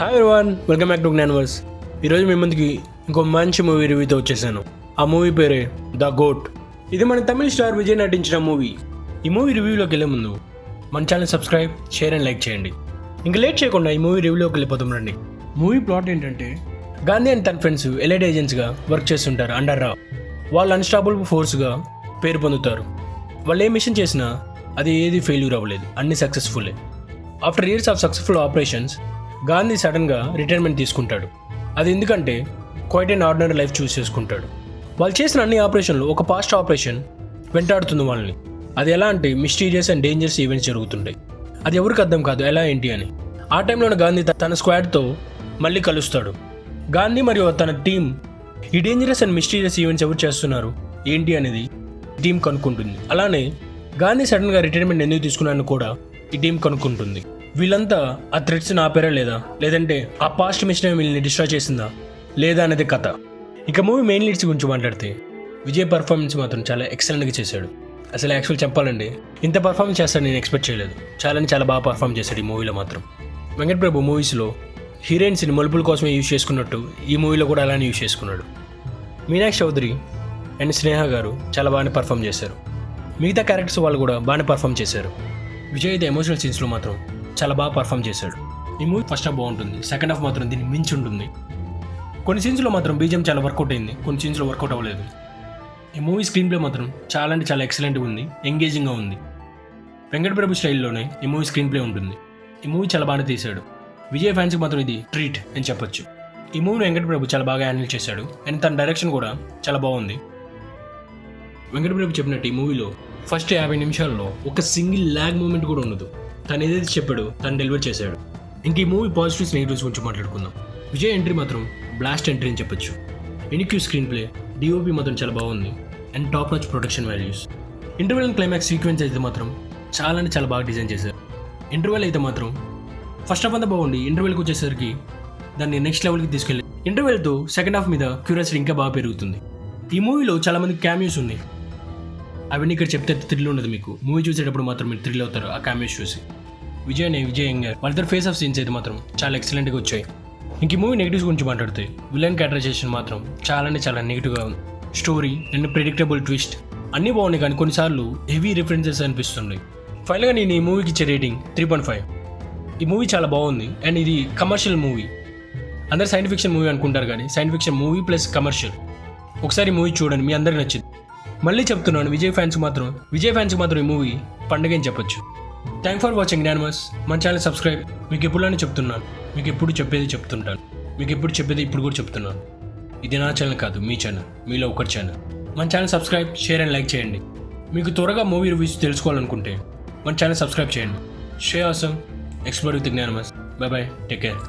Hi everyone, welcome back to Gnanaverse. ఈరోజు మీ ముందుకి ఇంకో మంచి మూవీ రివ్యూతో వచ్చేసాను. ఆ మూవీ పేరే ద గోట్. ఇది మన తమిళ స్టార్ విజయ్ నటించిన మూవీ. ఈ మూవీ రివ్యూలోకి వెళ్ళే ముందు మన channel subscribe, share and like చేయండి. ఇంకా లేట్ చేయకుండా ఈ మూవీ రివ్యూలోకి వెళ్ళిపోతాం రండి. మూవీ ప్లాట్ ఏంటంటే, గాంధీ అండ్ తన ఫ్రెండ్స్ ఎలైట్ ఏజెంట్స్గా వర్క్ చేస్తుంటారు అండర్ రా. వాళ్ళు అన్స్టాపబుల్ ఫోర్స్గా పేరు పొందుతారు. వాళ్ళు ఏ మిషన్ చేసినా అది ఏది ఫెయిల్యూర్ అవ్వలేదు, అన్ని సక్సెస్ఫుల్లే. After years of successful operations Gandhi సడన్గా రిటైర్మెంట్ తీసుకుంటాడు. అది ఎందుకంటే quiet and ordinary life choose చేసుకుంటాడు. వాళ్ళు చేసిన అన్ని ఆపరేషన్లు ఒక పాస్ట్ ఆపరేషన్ వెంటాడుతుంది వాళ్ళని. అది ఎలా అంటే మిస్టీరియస్ అండ్ డేంజరస్ ఈవెంట్స్ జరుగుతుంటాయి. అది ఎవరికి అర్థం కాదు ఎలా ఏంటి అని. ఆ టైంలోనే గాంధీ తన స్క్వాడ్తో మళ్ళీ కలుస్తాడు. గాంధీ మరియు తన టీం ఈ డేంజరస్ అండ్ మిస్టీరియస్ ఈవెంట్స్ ఎవరు చేస్తున్నారు ఏంటి అనేది టీం కనుక్కుంటుంది. అలానే గాంధీ సడన్గా రిటైర్మెంట్ ఎందుకు తీసుకున్నాను కూడా ఈ టీం కనుక్కుంటుంది. వీళ్ళంతా ఆ థ్రెట్స్ని ఆపారా లేదంటే ఆ పాస్ట్ మిషన్ వీళ్ళని డిస్ట్రాయ్ చేసిందా లేదా అనేది కథ. ఇక మూవీ మెయిన్ లీడ్స్ గురించి మాట్లాడితే, విజయ్ పర్ఫార్మెన్స్ మాత్రం చాలా ఎక్సలెంట్గా చేశాడు. అసలు యాక్చువల్ చెప్పాలండి, ఇంత పర్ఫార్మెన్స్ చేస్తాడు నేను ఎక్స్పెక్ట్ చేయలేదు. చాలా బాగా పర్ఫార్మ్ చేశాడు ఈ మూవీలో మాత్రం. వెంకట్ ప్రభు మూవీస్లో హీరోయిన్స్ని మలుపుల కోసమే యూజ్ చేసుకున్నట్టు ఈ మూవీలో కూడా అలానే యూజ్ చేసుకున్నాడు. మీనాక్షి చౌదరి అండ్ స్నేహ గారు చాలా బాగానే పర్ఫామ్ చేశారు. మిగతా క్యారెక్టర్స్ వాళ్ళు కూడా బాగానే పర్ఫామ్ చేశారు. విజయ్ అయితే ఎమోషనల్ సీన్స్లో మాత్రం చాలా బాగా పర్ఫామ్ చేశాడు. ఈ మూవీ ఫస్ట్ హాఫ్ బాగుంటుంది, సెకండ్ హాఫ్ మాత్రం దీన్ని మించి ఉంటుంది. కొన్ని సీన్స్లో మాత్రం బీజిఎం చాలా వర్కౌట్ అయింది, కొన్ని సీన్స్లో వర్కౌట్ అవ్వలేదు. ఈ మూవీ స్క్రీన్ ప్లే మాత్రం చాలా ఎక్సలెంట్గా ఉంది, ఎంగేజింగ్గా ఉంది. వెంకట ప్రభు స్టైల్లోనే ఈ మూవీ స్క్రీన్ ప్లే ఉంటుంది. ఈ మూవీ చాలా బాగా తీశాడు. విజయ్ ఫ్యాన్స్కి మాత్రం ఇది ట్రీట్ అని చెప్పొచ్చు. ఈ మూవీని వెంకట ప్రభు చాలా బాగా హ్యాండిల్ చేశాడు అండ్ తన డైరెక్షన్ కూడా చాలా బాగుంది. వెంకట ప్రభు చెప్పినట్టు ఈ మూవీలో ఫస్ట్ 50 నిమిషాల్లో ఒక సింగిల్ ల్యాగ్ మూమెంట్ కూడా ఉండదు. తను ఏదైతే చెప్పాడో తను డెలివర్ చేశాడు. ఇంక ఈ మూవీ పాజిటివ్స్ నెగిటివ్స్ గురించి మాట్లాడుకుందాం. విజయ్ ఎంట్రీ మాత్రం బ్లాస్ట్ ఎంట్రీ అని చెప్పొచ్చు. ఎన్క్యూ స్క్రీన్ ప్లే, డిఓపి మాత్రం చాలా బాగుంది and top notch production values. Interval and climax sequence అయితే మాత్రం చాలా బాగా డిజైన్ చేశారు. ఇంటర్వెల్ అయితే మాత్రం ఫస్ట్ హాఫ్ అంతా బాగుంది, ఇంటర్వెల్కి వచ్చేసరికి దాన్ని నెక్స్ట్ లెవెల్కి తీసుకెళ్ళి ఇంటర్వెల్తో సెకండ్ హాఫ్ మీద క్యూరియాసిటీ ఇంకా బాగా పెరుగుతుంది. ఈ మూవీలో చాలామంది క్యామియోస్ ఉన్నాయి. అవన్నీ ఇక్కడ చెప్తే థ్రిల్ ఉండదు మీకు. మూవీ చూసేటప్పుడు మాత్రం మీరు థ్రిల్ అవుతారు ఆ క్యామియోస్ చూసి. విజయ్ యంగర్ వాళ్ళిద్దరు ఫేస్ ఆఫ్ సీన్స్ అయితే మాత్రం చాలా ఎక్సలెంట్గా వచ్చాయి. ఇంక ఈ మూవీ నెగిటివ్స్ గురించి మాట్లాడితే, విలన్ క్యారెక్టరైజేషన్ మాత్రం చాలా నెగిటివ్గా ఉంది. స్టోరీ అండ్ ప్రెడిక్టబుల్ ట్విస్ట్ అన్నీ బాగున్నాయి, కానీ కొన్నిసార్లు హెవీ రిఫరెన్సెస్ అనిపిస్తున్నాయి. ఫైనల్గా నేను ఈ మూవీకి ఇచ్చే రేటింగ్ 3.5. ఈ మూవీ చాలా బాగుంది అండ్ ఇది కమర్షియల్ మూవీ. అందరు సైన్స్ ఫిక్షన్ మూవీ అనుకుంటారు, కానీ science fiction movie plus commercial. ఒకసారి మూవీ చూడండి, మీ అందరికి నచ్చింది. మళ్ళీ చెప్తున్నాను, విజయ్ ఫ్యాన్స్కి మాత్రం ఈ మూవీ పండుగ అని చెప్పొచ్చు. Thank for watching Gnanaverse. మన ఛానల్ సబ్స్క్రైబ్. మీకు ఎప్పుడైనా చెప్తున్నాను, మీకు ఎప్పుడు చెప్పేది చెప్తుంటాను, మీకు ఎప్పుడు చెప్పేది ఇప్పుడు కూడా చెప్తున్నాను. ఇది నా ఛానల్ కాదు, మీ ఛానల్, మీలో ఒకరి ఛానల్. మన channel subscribe, share and like చేయండి. మీకు త్వరగా మూవీ రివ్యూస్ తెలుసుకోవాలనుకుంటే మన ఛానల్ సబ్స్క్రైబ్ చేయండి. Stay awesome, explore with Gnanaverse. Bye, take care.